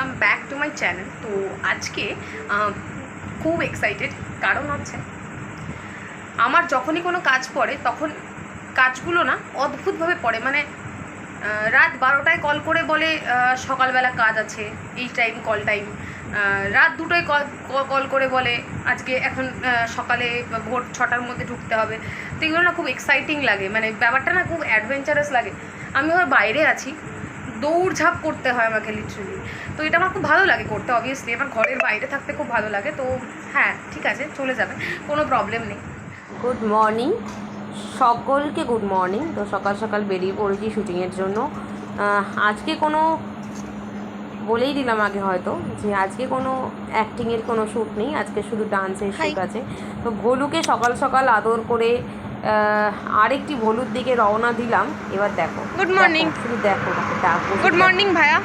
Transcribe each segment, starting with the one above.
Welcome back to my channel. তো আজকে খুব এক্সাইটেড, কারণ হচ্ছে আমার যখনই কোনো কাজ পড়ে তখন কাজগুলো না অদ্ভুতভাবে পড়ে। মানে রাত 12টায় কল করে বলে সকালবেলা কাজ আছে, এই টাইম কল টাইম। রাত 2টায় কল করে বলে আজকে এখন সকালে ভোর 6টার মধ্যে ঢুকতে হবে। তো এগুলো না খুব এক্সাইটিং লাগে, মানে ব্যাপারটা না খুব অ্যাডভেঞ্চারাস লাগে। আমি আমার বাইরে আছি, দৌড়ঝাঁপ করতে হয় আমাকে লিটারেলি। তো এটা আমার খুব ভালো লাগে করতে, অবভিয়াসলি আমার ঘরের বাইরে থাকতে খুব ভালো লাগে। তো হ্যাঁ, ঠিক আছে, চলে যাবে, কোনো প্রবলেম নেই। গুড মর্নিং সকলকে, গুড মর্নিং। তো সকাল সকাল বেরিয়ে পড়েছি শুটিংয়ের জন্য। আজকে কোনো বলেই দিলাম আগে হয়তো যে আজকে কোনো অ্যাক্টিংয়ের কোনো শ্যুট নেই, আজকে শুধু ডান্সের শ্যুট আছে। তো ভলুকে সকাল সকাল আদর করে আরেকটি ভলুর দিকে রওনা দিলাম। এবার দেখো, গুড মর্নিং, শুধু দেখো, গুড মর্নিং ভাইয়া।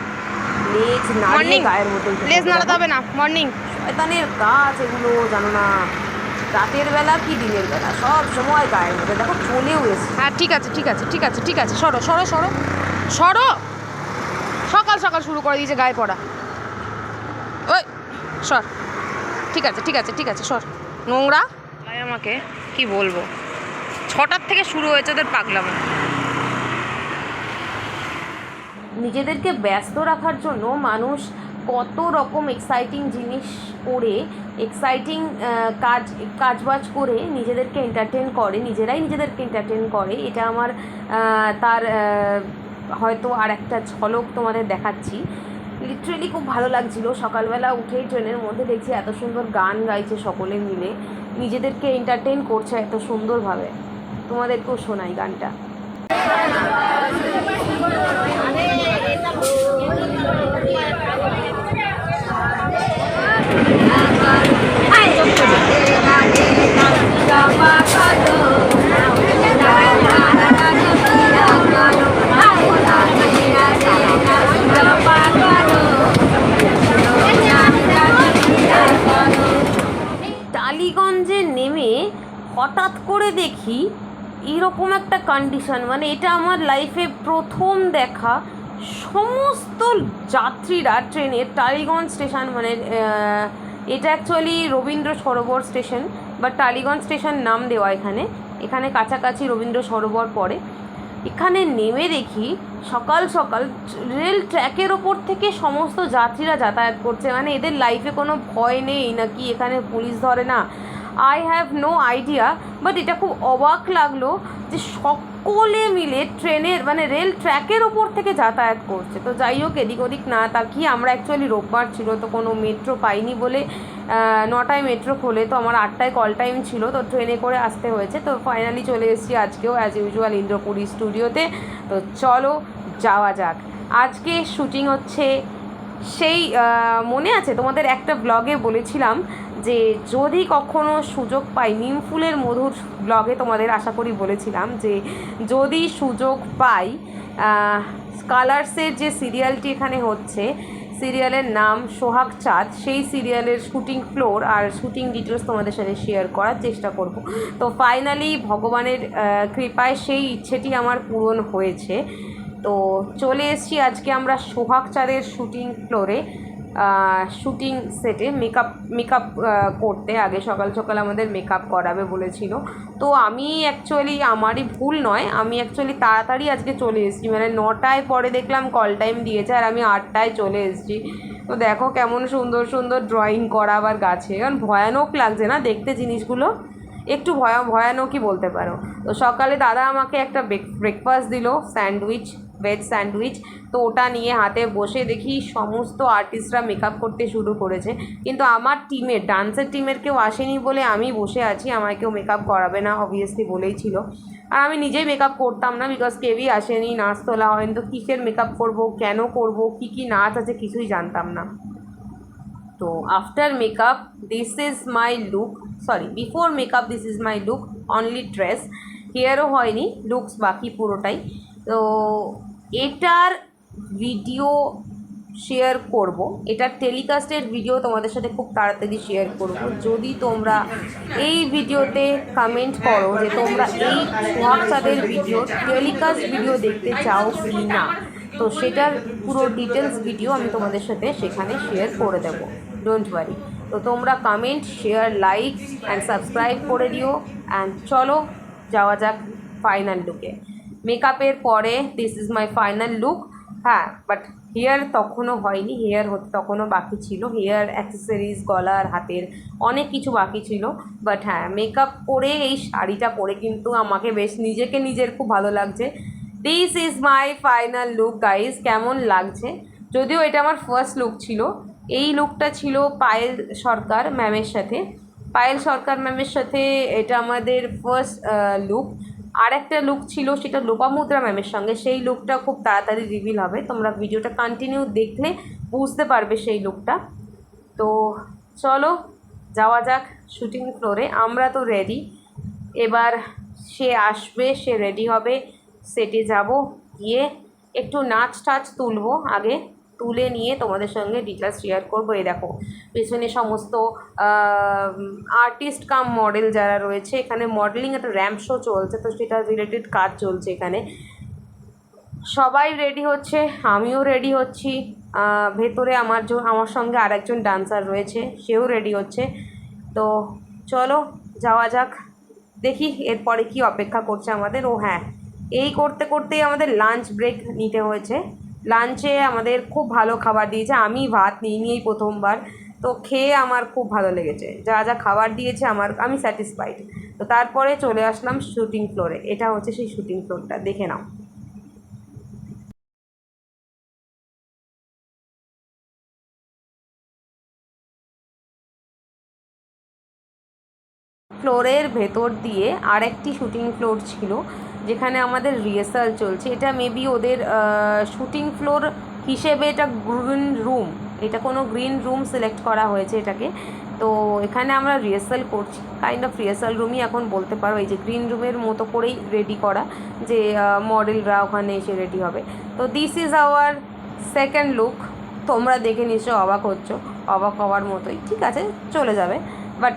লেজ নাড়িয়ে গায়ের মতো, লেজ নাড়াতে হবে না, মর্নিং। শয়তানের কাজ এগুলো, জানো না, রাতের বেলা কি দিনের বেলা সব সময় গায়ের মধ্যে। দেখো চলেও এসে। হ্যাঁ ঠিক আছে ঠিক আছে ঠিক আছে ঠিক আছে, সরো সরো সরো সরো। সকাল সকাল শুরু করে দিয়েছে গায়ে পড়া। ওই সর, ঠিক আছে ঠিক আছে ঠিক আছে, সর, নোংরা। তাই আমাকে কি বলবো, 6টার থেকে শুরু হয়েছে ওদের পাগলামো। নিজেদেরকে ব্যস্ত রাখার জন্য মানুষ কত রকম এক্সাইটিং জিনিস করে, এক্সাইটিং কাজবাজ করে নিজেদেরকে এন্টারটেন করে, নিজেরাই নিজেদেরকে এন্টারটেন করে। এটা আমার তার হয়তো আর একটা ঝলক তোমাদের দেখাচ্ছি। লিটারেলি খুব ভালো লাগছিলো। সকালবেলা উঠেই ট্রেনের মধ্যে দেখছি এত সুন্দর গান গাইছে সকলে মিলে, নিজেদেরকে এন্টারটেন করছে এত সুন্দরভাবে। তোমাদেরকেও শোনাই গানটা। টালিগঞ্জে নেমে হঠাৎ করে দেখি এরকম একটা কন্ডিশন, মানে এটা আমার লাইফে প্রথম দেখা। সমস্ত যাত্রীরা ট্রেনের টালিগঞ্জ স্টেশন, মানে এটা অ্যাকচুয়ালি রবীন্দ্র সরোবর স্টেশন, বা টালিগঞ্জ স্টেশন নাম দেওয়া এখানে কাছাকাছি রবীন্দ্র সরোবর পড়ে। এখানে নেমে দেখি সকাল সকাল রেল ট্র্যাকের ওপর থেকে সমস্ত যাত্রীরা যাতায়াত করছে। মানে এদের লাইফে কোনো ভয় নেই নাকি এখানে পুলিশ ধরে না, I have no idea. But এটা খুব অবাক লাগলো যে সকলে মিলে ট্রেনের, মানে রেল ট্র্যাকের ওপর থেকে যাতায়াত করছে। তো যাই হোক, এদিক ওদিক না তাকিয়ে, আমরা অ্যাকচুয়ালি রোববার ছিল তো কোনো মেট্রো পাইনি বলে 9টায় মেট্রো খোলে, তো আমার 8টায় কল টাইম ছিল, তো ট্রেনে করে আসতে হয়েছে। তো ফাইনালি চলে এসেছি আজকেও অ্যাজ ইউজুয়াল ইন্দ্রপুরী স্টুডিওতে। তো চলো যাওয়া যাক। আজকে শুটিং হচ্ছে সেই, মনে আছে তোমাদের একটা ব্লগে বলেছিলাম যে যদি কখনো সুযোগ পাই, নিমফুলের মধুর ব্লগে তোমাদের আশা করি বলেছিলাম যে যদি সুযোগ পাই, কালার্সের যে সিরিয়ালটি এখানে হচ্ছে, সিরিয়ালের নাম সোহাগ চাঁদ, সেই সিরিয়ালের শুটিং ফ্লোর আর শুটিং ডিটেলস তোমাদের সাথে শেয়ার করার চেষ্টা করব। তো ফাইনালি ভগবানের কৃপায় সেই ইচ্ছেটি আমার পূরণ হয়েছে। তো চলে এসেছি আজকে আমরা সোহাগ চাঁদের শুটিং ফ্লোরে, শুটিং সেটে মেকআপ করতে। আগে সকাল সকাল আমাদের মেকআপ করাবে বলেছিল। তো আমি অ্যাকচুয়ালি, আমারই ভুল নয়, আমি অ্যাকচুয়ালি তাড়াতাড়ি আজকে চলে এসেছি। মানে 9টায় পরে দেখলাম কল টাইম দিয়েছে আর আমি 8টায় চলে এসেছি। তো দেখো কেমন সুন্দর সুন্দর ড্রয়িং করা আবার গাছে, কারণ ভয়ানক লাগছে না দেখতে জিনিসগুলো, একটু ভয়ানকই বলতে পারো। তো সকালে দাদা আমাকে একটা ব্রেকফাস্ট দিল, স্যান্ডউইচ, ভেজ স্যান্ডউইচ। তো ওটা নিয়ে হাতে বসে দেখি সমস্ত আর্টিস্টরা মেকআপ করতে শুরু করেছে, কিন্তু আমার টিমের, ডান্সের টিমের কেউ আসেনি বলে আমি বসে আছি। আমায় কেউ মেকআপ করাবে না অবভিয়াসলি বলেই ছিল, আর আমি নিজেই মেকআপ করতাম না, বিকজ কেউই আসেনি, নাচ তোলা হয়নি। তো কিসের মেকআপ করব, কেন করব, কী নাচ আছে কিছুই জানতাম না। তো after makeup this is my look, sorry before makeup this is my look, only dress, হেয়ারও হয়নি, লুকস বাকি পুরোটাই। তো এটার ভিডিও শেয়ার করব, এটার টেলিকাস্টের ভিডিও তোমাদের সাথে খুব তাড়াতাড়ি শেয়ার করব। যদি তোমরা এই ভিডিওতে কমেন্ট করো যে তোমরা এই সোহাগ চাঁদের ভিডিও টেলিকাস্ট ভিডিও দেখতে চাও কি না, তো সেটার পুরো ডিটেলস ভিডিও আমি তোমাদের সাথে সেখানে শেয়ার করে দেবো, ডোন্ট ওয়ারি। তো তোমরা comment, share, like and subscribe করে দিও। অ্যান্ড চলো যাওয়া যাক ফাইনাল লুকে। মেকআপের পরে this is my final look. হ্যাঁ, বাট হেয়ার তখনও হয়নি, হেয়ার হতে তখনও বাকি ছিল, হেয়ার অ্যাক্সেসরিজ, গলার, হাতের অনেক কিছু বাকি ছিল। বাট হ্যাঁ, মেকআপ করে এই শাড়িটা পরে কিন্তু আমাকে বেশ নিজের খুব ভালো লাগছে। This is my final look guys. কেমন লাগছে? যদিও এটা আমার ফার্স্ট লুক ছিল। এই লুকটা ছিল পায়েল সরকার ম্যামের সাথে। পায়েল সরকার ম্যামের সাথে এটা আমাদের ফার্স্ট লুক। আর একটা লুক ছিল সেটা লোপামুদ্রা ম্যামের সঙ্গে, সেই লুকটা খুব তাড়াতাড়ি রিভিল হবে, তোমরা ভিডিওটা কন্টিনিউ দেখলে বুঝতে পারবে সেই লুকটা। তো চলো যাওয়া যাক শুটিং ফ্লোরে। আমরা তো রেডি, এবার সে আসবে, সে রেডি হবে, সেটে যাব, গিয়ে একটু নাচ টাচ তুলবো, আগে তুলে নিয়ে তোমাদের সঙ্গে ডিটেলস শেয়ার করবো। এই দেখো পেছনে সমস্ত আর্টিস্ট কাম মডেল যারা রয়েছে, এখানে মডেলিং একটা র্যাম্প শো চলছে, তো সেটা রিলেটেড কাজ চলছে এখানে। সবাই রেডি হচ্ছে, আমিও রেডি হচ্ছি। ভেতরে আমার সঙ্গে আরেকজন ডান্সার রয়েছে, সেও রেডি হচ্ছে। তো চলো যাওয়া যাক, দেখি এরপরে কি অপেক্ষা করছে আমাদের। ও হ্যাঁ, এই করতে করতেই আমাদের লাঞ্চ ব্রেক নিতে হয়েছে। লাঞ্চে আমাদের খুব ভালো খাবার দিয়েছে, আমি ভাত নিয়েই প্রথমবার, তো খেয়ে আমার খুব ভালো লেগেছে। যা যা খাবার দিয়েছে আমি স্যাটিসফাইড। তো তারপরে চলে আসলাম শুটিং ফ্লোরে। এটা হচ্ছে সেই শুটিং ফ্লোরটা, দেখে নাও। ফ্লোরের ভেতর দিয়ে আরেকটি শুটিং ফ্লোর ছিল, যেখানে আমাদের রিহার্সাল চলছে। এটা মেবি ওদের শুটিং ফ্লোর হিসেবে এটা গ্রিন রুম, এটা কোনো গ্রিন রুম সিলেক্ট করা হয়েছে এটাকে। তো এখানে আমরা রিহার্সাল করছি, কাইন্ড অফ রিহার্সাল রুমই এখন বলতে পারো। এই যে গ্রিন রুমের মতো করেই রেডি করা, যে মডেলরা ওখানে এসে রেডি হবে। তো this is our second look. তোমরা দেখে নিশ্চয় অবাক হচ্ছ, অবাক হওয়ার মতোই, ঠিক আছে চলে যাবে। বাট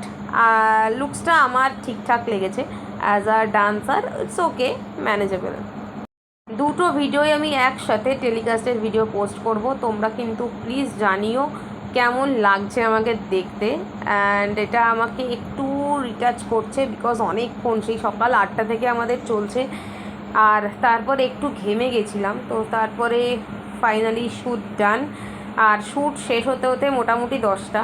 লুকসটা আমার ঠিকঠাক লেগেছে। As a dancer it's okay, manageable. দুটো ভিডিওই আমি একসাথে টেলিকাস্টের ভিডিও পোস্ট করব, তোমরা কিন্তু প্লিজ জানিও কেমন লাগছে আমাকে দেখতে। অ্যান্ড এটা আমাকে একটু রিটাচ করছে, বিকজ অনেকক্ষণ, সেই সকাল 8টা থেকে আমাদের চলছে। আর তারপরে একটু ঘেমে গেছিলাম, তো তারপরে ফাইনালি শ্যুট ডান। আর শ্যুট শেষ হতে হতে মোটামুটি 10টা।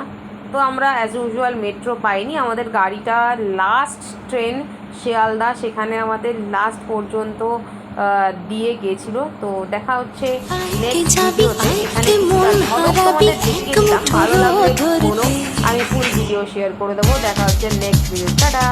তো আমরা অ্যাজ ইউজুয়াল মেট্রো পাইনি, আমাদের গাড়িটা লাস্ট ট্রেন শিয়ালদা, সেখানে আমাদের লাস্ট পর্যন্ত দিয়ে গেছিলো। তো দেখা হচ্ছে নেক্সট ভিডিওতে। এখানে তোমাদের দেখিয়ে দিলাম, ভালো লাগলে বলো, আমি ফুল ভিডিও শেয়ার করে দেবো। দেখা হচ্ছে নেক্সট ভিডিও, টাটা।